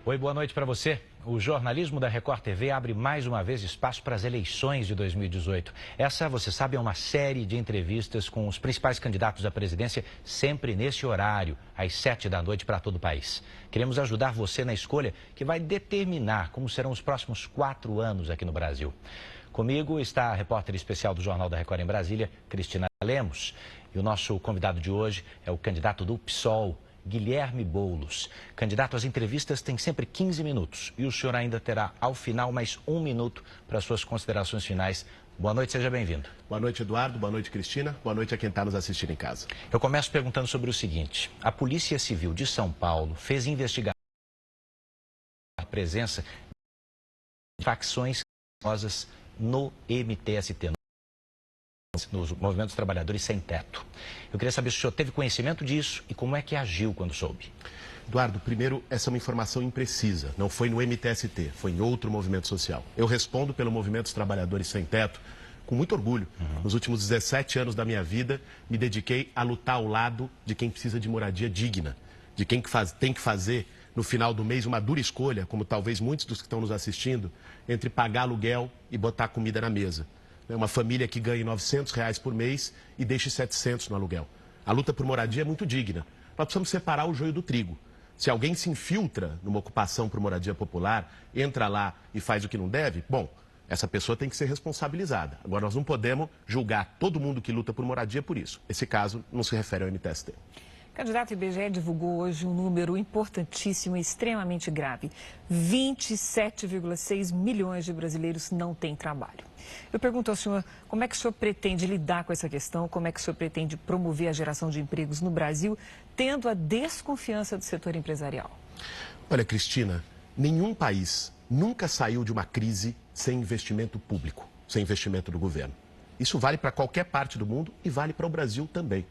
Oi, boa noite para você. O jornalismo da Record TV abre mais uma vez espaço para as eleições de 2018. Essa, você sabe, é uma série de entrevistas com os principais candidatos à presidência, sempre nesse horário, às 7 da noite, para todo o país. Queremos ajudar você na escolha que vai determinar como serão os próximos 4 anos aqui no Brasil. Comigo está a repórter especial do Jornal da Record em Brasília, Cristina Lemos. E o nosso convidado de hoje é o candidato do PSOL, Guilherme Boulos. Candidato, as entrevistas têm sempre 15 minutos e o senhor ainda terá, ao final, mais 1 minuto para suas considerações finais. Boa noite, seja bem-vindo. Boa noite, Eduardo. Boa noite, Cristina. Boa noite a quem está nos assistindo em casa. Eu começo perguntando sobre o seguinte. A Polícia Civil de São Paulo fez investigação da presença de facções criminosas no MTST, nos Movimentos dos Trabalhadores Sem Teto. Eu queria saber se o senhor teve conhecimento disso e como é que agiu quando soube. Eduardo, primeiro, essa é uma informação imprecisa. Não foi no MTST, foi em outro movimento social. Eu respondo pelo Movimento dos Trabalhadores Sem Teto com muito orgulho. Nos últimos 17 anos da minha vida, me dediquei a lutar ao lado de quem precisa de moradia digna, de quem tem que fazer, no final do mês, uma dura escolha, como talvez muitos dos que estão nos assistindo, entre pagar aluguel e botar comida na mesa. Uma família que ganha R$900 por mês e deixe 700 no aluguel. A luta por moradia é muito digna. Nós precisamos separar o joio do trigo. Se alguém se infiltra numa ocupação por moradia popular, entra lá e faz o que não deve, bom, essa pessoa tem que ser responsabilizada. Agora, nós não podemos julgar todo mundo que luta por moradia por isso. Esse caso não se refere ao MTST. Candidato, IBGE divulgou hoje um número importantíssimo e extremamente grave. 27,6 milhões de brasileiros não têm trabalho. Eu pergunto ao senhor, como é que o senhor pretende lidar com essa questão? Como é que o senhor pretende promover a geração de empregos no Brasil, tendo a desconfiança do setor empresarial? Olha, Cristina, nenhum país nunca saiu de uma crise sem investimento público, sem investimento do governo. Isso vale para qualquer parte do mundo e vale para o Brasil também.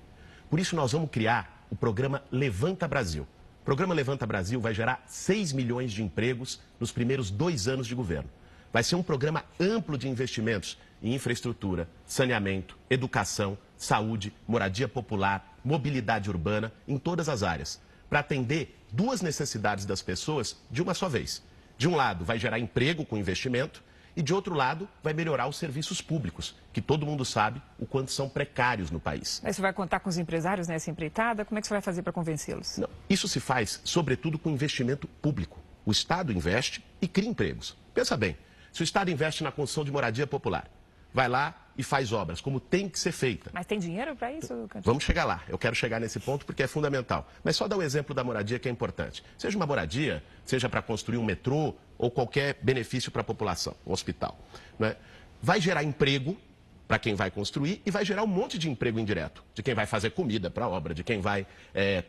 Por isso, nós vamos criar o programa Levanta Brasil. O programa Levanta Brasil vai gerar 6 milhões de empregos nos primeiros 2 anos de governo. Vai ser um programa amplo de investimentos em infraestrutura, saneamento, educação, saúde, moradia popular, mobilidade urbana, em todas as áreas, para atender 2 necessidades das pessoas de uma só vez. De um lado, vai gerar emprego com investimento, e de outro lado, vai melhorar os serviços públicos, que todo mundo sabe o quanto são precários no país. Mas você vai contar com os empresários nessa empreitada? Como é que você vai fazer para convencê-los? Isso se faz, sobretudo, com investimento público. O Estado investe e cria empregos. Pensa bem, se o Estado investe na construção de moradia popular, vai lá e faz obras, como tem que ser feita. Mas tem dinheiro para isso, candidato? Vamos chegar lá. Eu quero chegar nesse ponto porque é fundamental. Mas só dar o exemplo da moradia que é importante. Seja uma moradia, seja para construir um metrô ou qualquer benefício para a população, um hospital. Né? Vai gerar emprego para quem vai construir e vai gerar um monte de emprego indireto. De quem vai fazer comida para a obra, de quem vai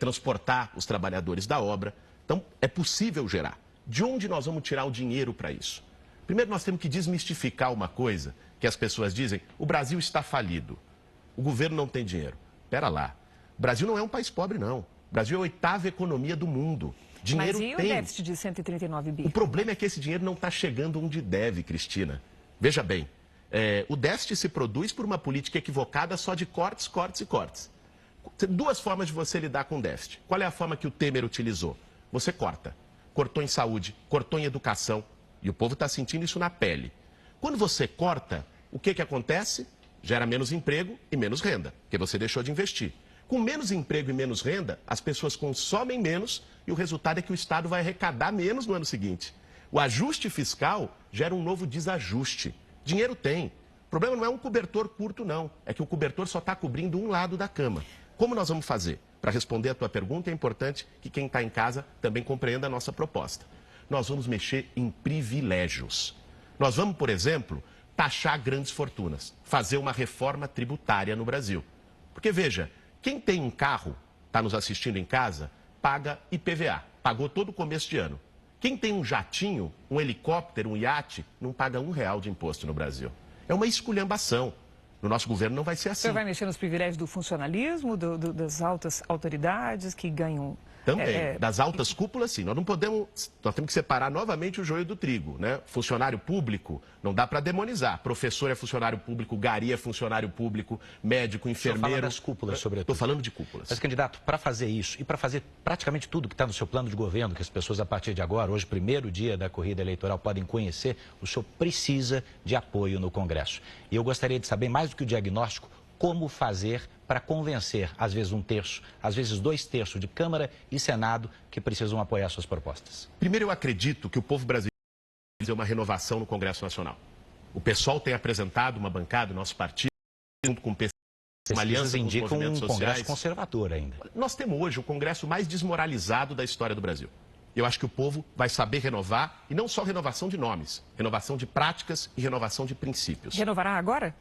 transportar os trabalhadores da obra. Então, é possível gerar. De onde nós vamos tirar o dinheiro para isso? Primeiro, nós temos que desmistificar uma coisa que as pessoas dizem: o Brasil está falido, o governo não tem dinheiro. Espera lá, o Brasil não é um país pobre, não. O Brasil é a 8ª economia do mundo. Dinheiro tem. Mas e o déficit de 139 bi? O problema é que esse dinheiro não está chegando onde deve, Cristina. Veja bem, o déficit se produz por uma política equivocada só de cortes, cortes e cortes. Tem 2 formas de você lidar com o déficit. Qual é a forma que o Temer utilizou? Você corta. Cortou em saúde, cortou em educação. E o povo está sentindo isso na pele. Quando você corta, o que acontece? Gera menos emprego e menos renda, porque você deixou de investir. Com menos emprego e menos renda, as pessoas consomem menos e o resultado é que o Estado vai arrecadar menos no ano seguinte. O ajuste fiscal gera um novo desajuste. Dinheiro tem. O problema não é um cobertor curto, não. É que o cobertor só está cobrindo um lado da cama. Como nós vamos fazer? Para responder a tua pergunta, é importante que quem está em casa também compreenda a nossa proposta. Nós vamos mexer em privilégios. Nós vamos, por exemplo, taxar grandes fortunas, fazer uma reforma tributária no Brasil. Porque, veja, quem tem um carro, está nos assistindo em casa, paga IPVA, pagou todo o começo de ano. Quem tem um jatinho, um helicóptero, um iate, não paga R$1 de imposto no Brasil. É uma esculhambação. No nosso governo não vai ser assim. O senhor vai mexer nos privilégios do funcionalismo, das altas autoridades que ganham Também. Das altas cúpulas, sim. Nós temos que separar novamente o joio do trigo, né? Funcionário público, não dá para demonizar. Professor é funcionário público, gari é funcionário público, médico, enfermeiro. Fala das cúpulas, sobretudo. Estou falando de cúpulas. Mas, candidato, para fazer isso e para fazer praticamente tudo que está no seu plano de governo, que as pessoas, a partir de agora, hoje, primeiro dia da corrida eleitoral, podem conhecer, o senhor precisa de apoio no Congresso. E eu gostaria de saber, mais do que o diagnóstico, como fazer para convencer, às vezes 1/3, às vezes 2/3 de Câmara e Senado que precisam apoiar suas propostas. Primeiro, eu acredito que o povo brasileiro precisa de uma renovação no Congresso Nacional. O PSOL tem apresentado uma bancada, o nosso partido, junto com o PC, uma aliança com os movimentos um Congresso conservador ainda. Nós temos hoje o Congresso mais desmoralizado da história do Brasil. Eu acho que o povo vai saber renovar, e não só renovação de nomes, renovação de práticas e renovação de princípios. Renovará agora?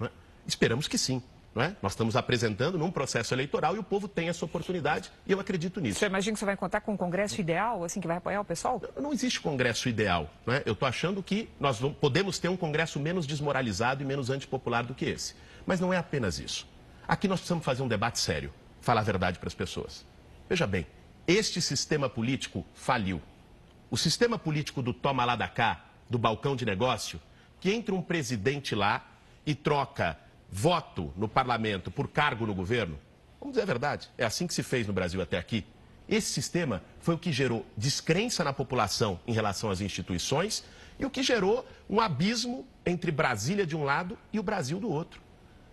Esperamos que sim. Não é? Nós estamos apresentando num processo eleitoral e o povo tem essa oportunidade e eu acredito nisso. Você imagina que você vai contar com um Congresso ideal, assim, que vai apoiar o pessoal? Não existe Congresso ideal. Não é? Eu estou achando que nós podemos ter um Congresso menos desmoralizado e menos antipopular do que esse. Mas não é apenas isso. Aqui nós precisamos fazer um debate sério, falar a verdade para as pessoas. Veja bem, este sistema político faliu. O sistema político do toma lá da cá, do balcão de negócio, que entra um presidente lá e troca voto no parlamento por cargo no governo, vamos dizer a verdade, é assim que se fez no Brasil até aqui. Esse sistema foi o que gerou descrença na população em relação às instituições e o que gerou um abismo entre Brasília de um lado e o Brasil do outro.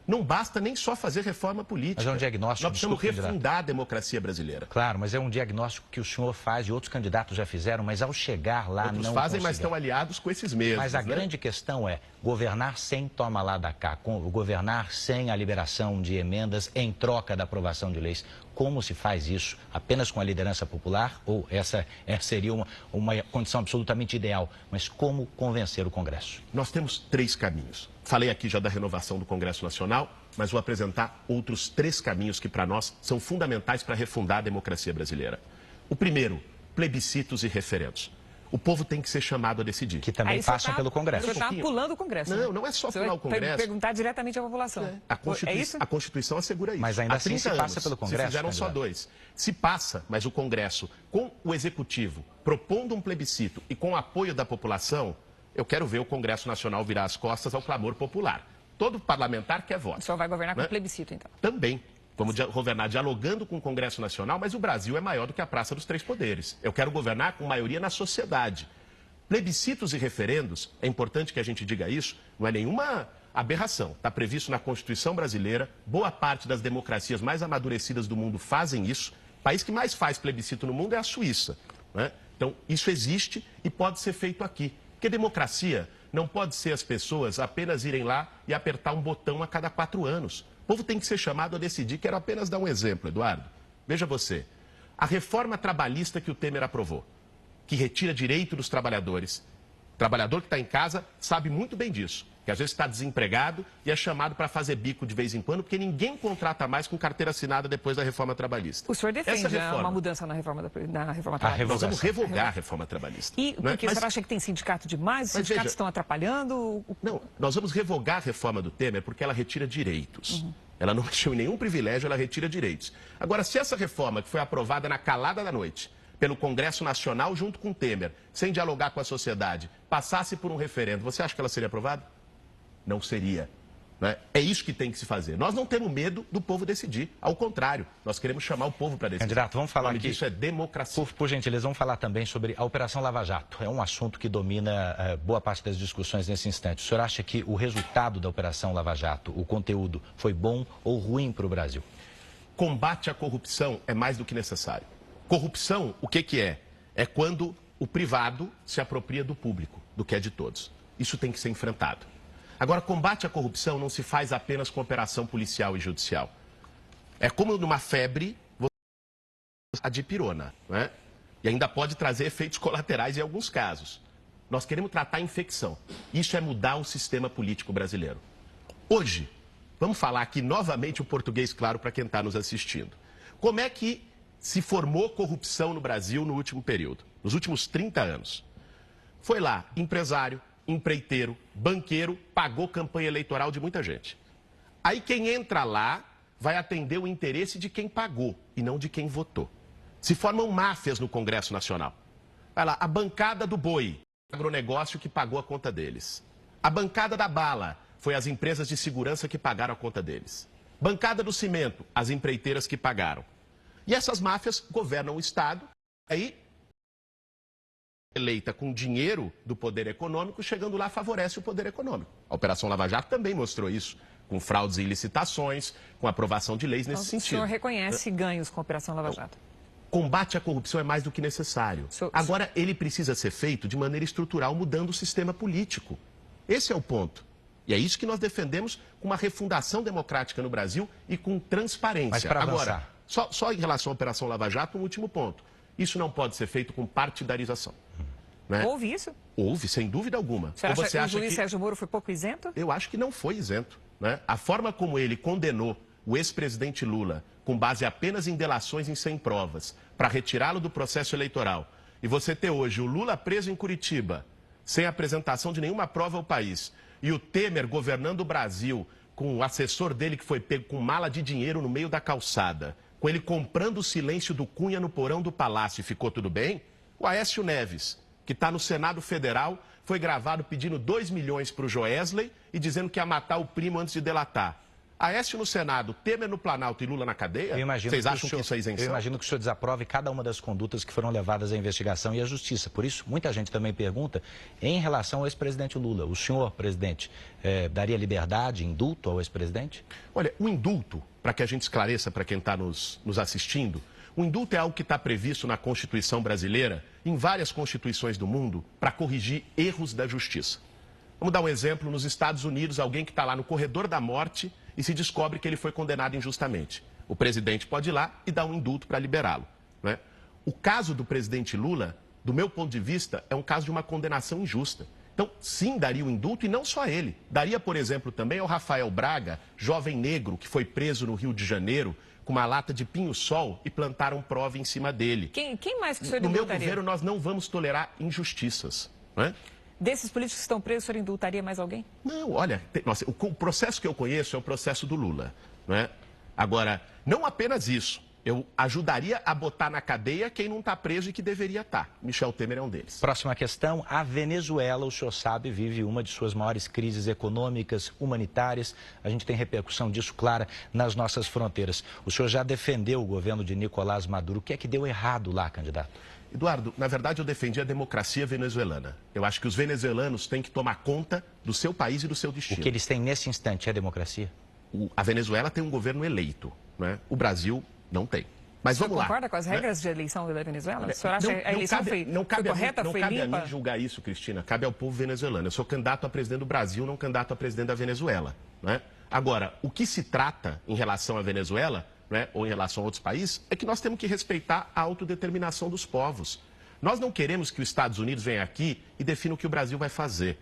Não basta nem só fazer reforma política. Mas é um diagnóstico. Nós precisamos refundar a democracia brasileira. Claro, mas é um diagnóstico que o senhor faz e outros candidatos já fizeram, mas ao chegar lá outros não fazem, conseguiram. Mas estão aliados com esses mesmos. Mas a grande questão é governar sem toma lá da cá, governar sem a liberação de emendas em troca da aprovação de leis. Como se faz isso? Apenas com a liderança popular? Ou essa seria uma condição absolutamente ideal? Mas como convencer o Congresso? Nós temos 3 caminhos. Falei aqui já da renovação do Congresso Nacional, mas vou apresentar outros 3 caminhos que, para nós, são fundamentais para refundar a democracia brasileira. O primeiro, plebiscitos e referendos. O povo tem que ser chamado a decidir. Que também passam pelo Congresso. Você está pulando o Congresso. Não, não é só pular o Congresso. Vai perguntar diretamente à população. É isso? A Constituição assegura isso. Mas ainda assim se passa pelo Congresso. Se fizeram só 2. Se passa, mas o Congresso, com o Executivo, propondo um plebiscito e com o apoio da população, eu quero ver o Congresso Nacional virar as costas ao clamor popular. Todo parlamentar quer voto. Só vai governar com plebiscito, então. Também. Vamos governar dialogando com o Congresso Nacional, mas o Brasil é maior do que a Praça dos Três Poderes. Eu quero governar com maioria na sociedade. Plebiscitos e referendos, é importante que a gente diga isso, não é nenhuma aberração. Está previsto na Constituição brasileira, boa parte das democracias mais amadurecidas do mundo fazem isso. O país que mais faz plebiscito no mundo é a Suíça. Né? Então, isso existe e pode ser feito aqui. Porque democracia não pode ser as pessoas apenas irem lá e apertar um botão a cada 4 anos. O povo tem que ser chamado a decidir. Quero apenas dar um exemplo, Eduardo. Veja você, a reforma trabalhista que o Temer aprovou, que retira direito dos trabalhadores. O trabalhador que está em casa sabe muito bem disso, que às vezes está desempregado e é chamado para fazer bico de vez em quando, porque ninguém contrata mais com carteira assinada depois da reforma trabalhista. O senhor defende uma mudança na reforma trabalhista? Nós vamos revogar a reforma trabalhista. E porque o senhor acha que tem sindicato demais? Os sindicatos estão atrapalhando? Não, nós vamos revogar a reforma do Temer porque ela retira direitos. Ela não tinha nenhum privilégio, ela retira direitos. Agora, se essa reforma que foi aprovada na calada da noite, pelo Congresso Nacional junto com o Temer, sem dialogar com a sociedade, passasse por um referendo, você acha que ela seria aprovada? Não seria. Né? É isso que tem que se fazer. Nós não temos medo do povo decidir. Ao contrário, nós queremos chamar o povo para decidir. Candidato, vamos falar aqui. Isso é democracia. Por gentileza, vamos falar também sobre a Operação Lava Jato. É um assunto que domina boa parte das discussões nesse instante. O senhor acha que o resultado da Operação Lava Jato, o conteúdo, foi bom ou ruim para o Brasil? Combate à corrupção é mais do que necessário. Corrupção, o que é? É quando o privado se apropria do público, do que é de todos. Isso tem que ser enfrentado. Agora, combate à corrupção não se faz apenas com operação policial e judicial. É como numa febre, a dipirona, não é? E ainda pode trazer efeitos colaterais em alguns casos. Nós queremos tratar a infecção. Isso é mudar o sistema político brasileiro. Hoje, vamos falar aqui novamente o português claro para quem está nos assistindo. Como é que se formou corrupção no Brasil no último período, nos últimos 30 anos? Foi lá, empresário, empreiteiro, banqueiro, pagou campanha eleitoral de muita gente. Aí quem entra lá vai atender o interesse de quem pagou e não de quem votou. Se formam máfias no Congresso Nacional. Vai lá, a bancada do boi, agronegócio que pagou a conta deles. A bancada da bala, foi as empresas de segurança que pagaram a conta deles. Bancada do cimento, as empreiteiras que pagaram. E essas máfias governam o Estado, aí eleita com dinheiro do poder econômico, chegando lá favorece o poder econômico. A Operação Lava Jato também mostrou isso, com fraudes e licitações, com aprovação de leis nesse sentido. O senhor reconhece ganhos com a Operação Lava Jato? Combate à corrupção é mais do que necessário. Agora, ele precisa ser feito de maneira estrutural, mudando o sistema político. Esse é o ponto. E é isso que nós defendemos com uma refundação democrática no Brasil e com transparência. Mas para agora, só em relação à Operação Lava Jato, um último ponto. Isso não pode ser feito com partidarização. Né? Houve isso? Houve, sem dúvida alguma. Você acha que o juiz Sérgio Moro foi pouco isento? Eu acho que não foi isento. Né? A forma como ele condenou o ex-presidente Lula, com base apenas em delações em 100 provas, para retirá-lo do processo eleitoral, e você ter hoje o Lula preso em Curitiba, sem apresentação de nenhuma prova ao país, e o Temer governando o Brasil com o assessor dele que foi pego com mala de dinheiro no meio da calçada, com ele comprando o silêncio do Cunha no porão do Palácio e ficou tudo bem, o Aécio Neves, que está no Senado Federal, foi gravado pedindo 2 milhões para o Joesley e dizendo que ia matar o primo antes de delatar. Aécio no Senado, Temer no Planalto e Lula na cadeia? Vocês acham que isso é isenção? Eu imagino que o senhor desaprove cada uma das condutas que foram levadas à investigação e à justiça. Por isso, muita gente também pergunta, em relação ao ex-presidente Lula, o senhor, presidente, daria liberdade, indulto ao ex-presidente? Olha, o indulto, para que a gente esclareça para quem está nos assistindo, o indulto é algo que está previsto na Constituição brasileira, em várias constituições do mundo, para corrigir erros da justiça. Vamos dar um exemplo, nos Estados Unidos, alguém que está lá no corredor da morte e se descobre que ele foi condenado injustamente. O presidente pode ir lá e dar um indulto para liberá-lo. Né? O caso do presidente Lula, do meu ponto de vista, é um caso de uma condenação injusta. Então, sim, daria o indulto e não só a ele. Daria, por exemplo, também ao Rafael Braga, jovem negro que foi preso no Rio de Janeiro com uma lata de pinho-sol e plantaram prova em cima dele. Quem mais que o senhor indultaria? No meu governo, nós não vamos tolerar injustiças. Não é? Desses políticos que estão presos, o senhor indultaria mais alguém? Não, olha, o processo que eu conheço é o processo do Lula. Não é? Agora, não apenas isso. Eu ajudaria a botar na cadeia quem não está preso e que deveria estar. Michel Temer é um deles. Próxima questão. A Venezuela, o senhor sabe, vive uma de suas maiores crises econômicas, humanitárias. A gente tem repercussão disso clara nas nossas fronteiras. O senhor já defendeu o governo de Nicolás Maduro. O que é que deu errado lá, candidato? Eduardo, na verdade eu defendi a democracia venezuelana. Eu acho que os venezuelanos têm que tomar conta do seu país e do seu destino. O que eles têm nesse instante é democracia? A Venezuela tem um governo eleito, né? O Brasil não tem. Mas vamos lá. Você concorda com as regras de eleição da Venezuela? O senhor acha que a eleição foi correta, foi limpa? Não cabe a mim julgar isso, Cristina. Cabe ao povo venezuelano. Eu sou candidato a presidente do Brasil, não candidato a presidente da Venezuela. Né? Agora, o que se trata em relação à Venezuela, né, ou em relação a outros países, é que nós temos que respeitar a autodeterminação dos povos. Nós não queremos que os Estados Unidos venham aqui e definam o que o Brasil vai fazer.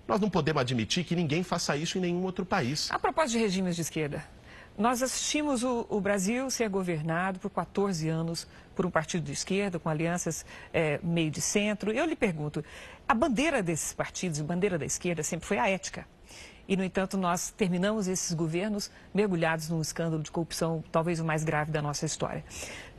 Nós não podemos admitir que ninguém faça isso em nenhum outro país. A propósito de regimes de esquerda, nós assistimos o Brasil ser governado por 14 anos por um partido de esquerda, com alianças meio de centro. Eu lhe pergunto, a bandeira desses partidos, a bandeira da esquerda sempre foi a ética. E, no entanto, nós terminamos esses governos mergulhados num escândalo de corrupção, talvez o mais grave da nossa história.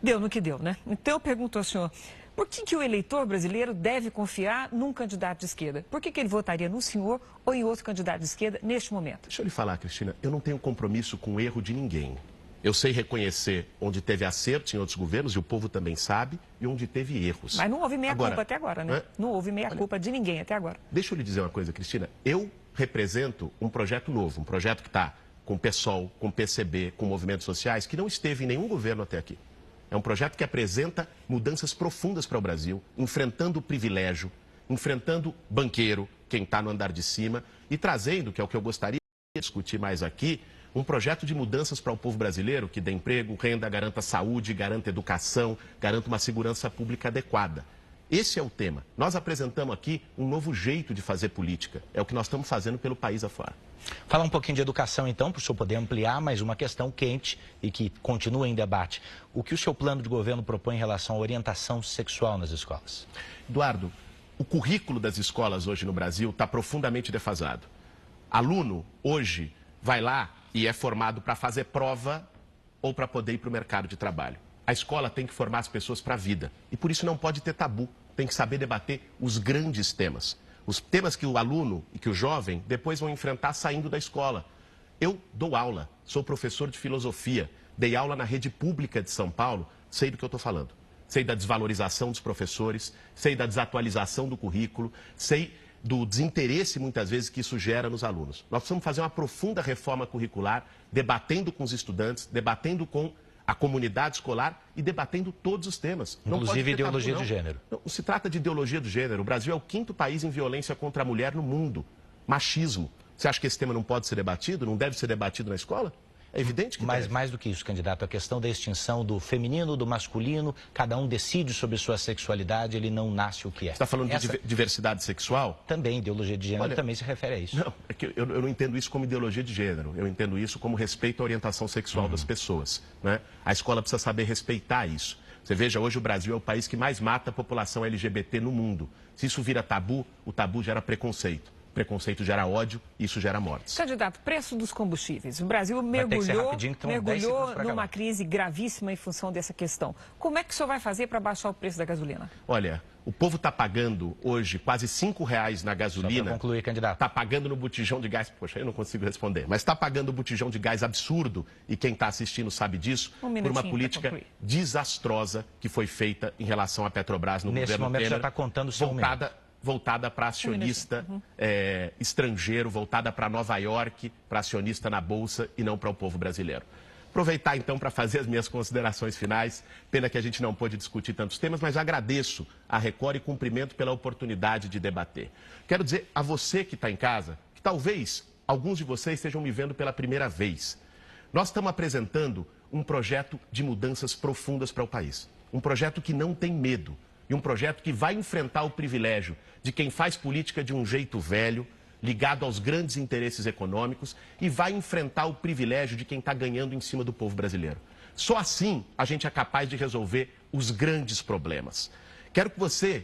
Deu no que deu, né? Então, eu pergunto ao senhor, por que o eleitor brasileiro deve confiar num candidato de esquerda? Por que ele votaria no senhor ou em outro candidato de esquerda neste momento? Deixa eu lhe falar, Cristina, eu não tenho compromisso com o erro de ninguém. Eu sei reconhecer onde teve acertos em outros governos, e o povo também sabe, e onde teve erros. Mas não houve meia-culpa até agora, né? Não houve meia-culpa de ninguém até agora. Deixa eu lhe dizer uma coisa, Cristina. Eu represento um projeto novo, um projeto que está com o PSOL, com o PCB, com movimentos sociais, que não esteve em nenhum governo até aqui. É um projeto que apresenta mudanças profundas para o Brasil, enfrentando o privilégio, enfrentando banqueiro, quem está no andar de cima, e trazendo, que é o que eu gostaria de discutir mais aqui, um projeto de mudanças para o povo brasileiro que dê emprego, renda, garanta saúde, garanta educação, garanta uma segurança pública adequada. Esse é o tema. Nós apresentamos aqui um novo jeito de fazer política. É o que nós estamos fazendo pelo país afora. Falar um pouquinho de educação, então, para o senhor poder ampliar mais uma questão quente e que continua em debate. O que o seu plano de governo propõe em relação à orientação sexual nas escolas? Eduardo, o currículo das escolas hoje no Brasil está profundamente defasado. Aluno, hoje, vai lá e é formado para fazer prova ou para poder ir para o mercado de trabalho. A escola tem que formar as pessoas para a vida. E por isso não pode ter tabu. Tem que saber debater os grandes temas. Os temas que o aluno e que o jovem depois vão enfrentar saindo da escola. Eu dou aula, sou professor de filosofia, dei aula na rede pública de São Paulo, sei do que eu estou falando. Sei da desvalorização dos professores, sei da desatualização do currículo, sei do desinteresse, muitas vezes, que isso gera nos alunos. Nós precisamos fazer uma profunda reforma curricular, debatendo com os estudantes, debatendo com a comunidade escolar e debatendo todos os temas. Inclusive ideologia de gênero. Não se trata de ideologia do gênero. O Brasil é o 5º país em violência contra a mulher no mundo. Machismo. Você acha que esse tema não pode ser debatido? Não deve ser debatido na escola? É evidente que Mas deve. mais do que isso, candidato, a questão da extinção do feminino, do masculino, cada um decide sobre sua sexualidade, ele não nasce o que é. Você está falando de diversidade sexual? Também, ideologia de gênero. Olha, também se refere a isso. Não, é que eu não entendo isso como ideologia de gênero. Eu entendo isso como respeito à orientação sexual das pessoas, né? A escola precisa saber respeitar isso. Você veja, hoje o Brasil é o país que mais mata a população LGBT no mundo. Se isso vira tabu, o tabu gera preconceito. Preconceito gera ódio e isso gera mortes. Candidato, preço dos combustíveis. O Brasil Então, mergulhou numa crise gravíssima em função dessa questão. Como é que o senhor vai fazer para baixar o preço da gasolina? Olha, o povo está pagando hoje quase R$5 na gasolina. Só para concluir, candidato. Está pagando no botijão de gás. Poxa, eu não consigo responder. Mas está pagando o botijão de gás absurdo. E quem está assistindo sabe disso. Por uma política desastrosa que foi feita em relação à Petrobras no governo Temer. Nesse momento já está contando o seu voltada para acionista estrangeiro, voltada para Nova York, para acionista na Bolsa e não para o povo brasileiro. Aproveitar então para fazer as minhas considerações finais. Pena que a gente não pôde discutir tantos temas, mas agradeço a Record e cumprimento pela oportunidade de debater. Quero dizer a você que está em casa, que talvez alguns de vocês estejam me vendo pela primeira vez. Nós estamos apresentando um projeto de mudanças profundas para o país. Um projeto que não tem medo. E um projeto que vai enfrentar o privilégio de quem faz política de um jeito velho, ligado aos grandes interesses econômicos, e vai enfrentar o privilégio de quem está ganhando em cima do povo brasileiro. Só assim a gente é capaz de resolver os grandes problemas. Quero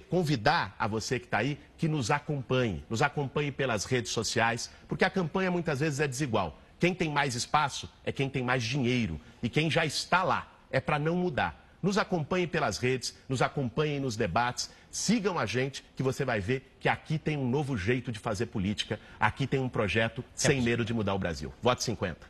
convidar a você que está aí, que nos acompanhe pelas redes sociais, porque a campanha muitas vezes é desigual. Quem tem mais espaço é quem tem mais dinheiro, e quem já está lá é para não mudar. Nos acompanhem pelas redes, nos acompanhem nos debates, sigam a gente que você vai ver que aqui tem um novo jeito de fazer política, aqui tem um projeto sem medo de mudar o Brasil. Vote 50.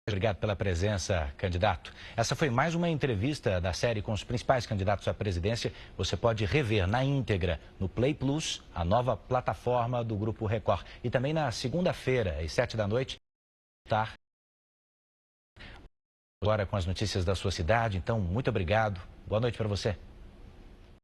Obrigado pela presença, candidato. Essa foi mais uma entrevista da série com os principais candidatos à presidência. Você pode rever na íntegra no Play Plus, a nova plataforma do Grupo Record. E também na segunda-feira, às 19h, agora com as notícias da sua cidade. Então, muito obrigado. Boa noite para você.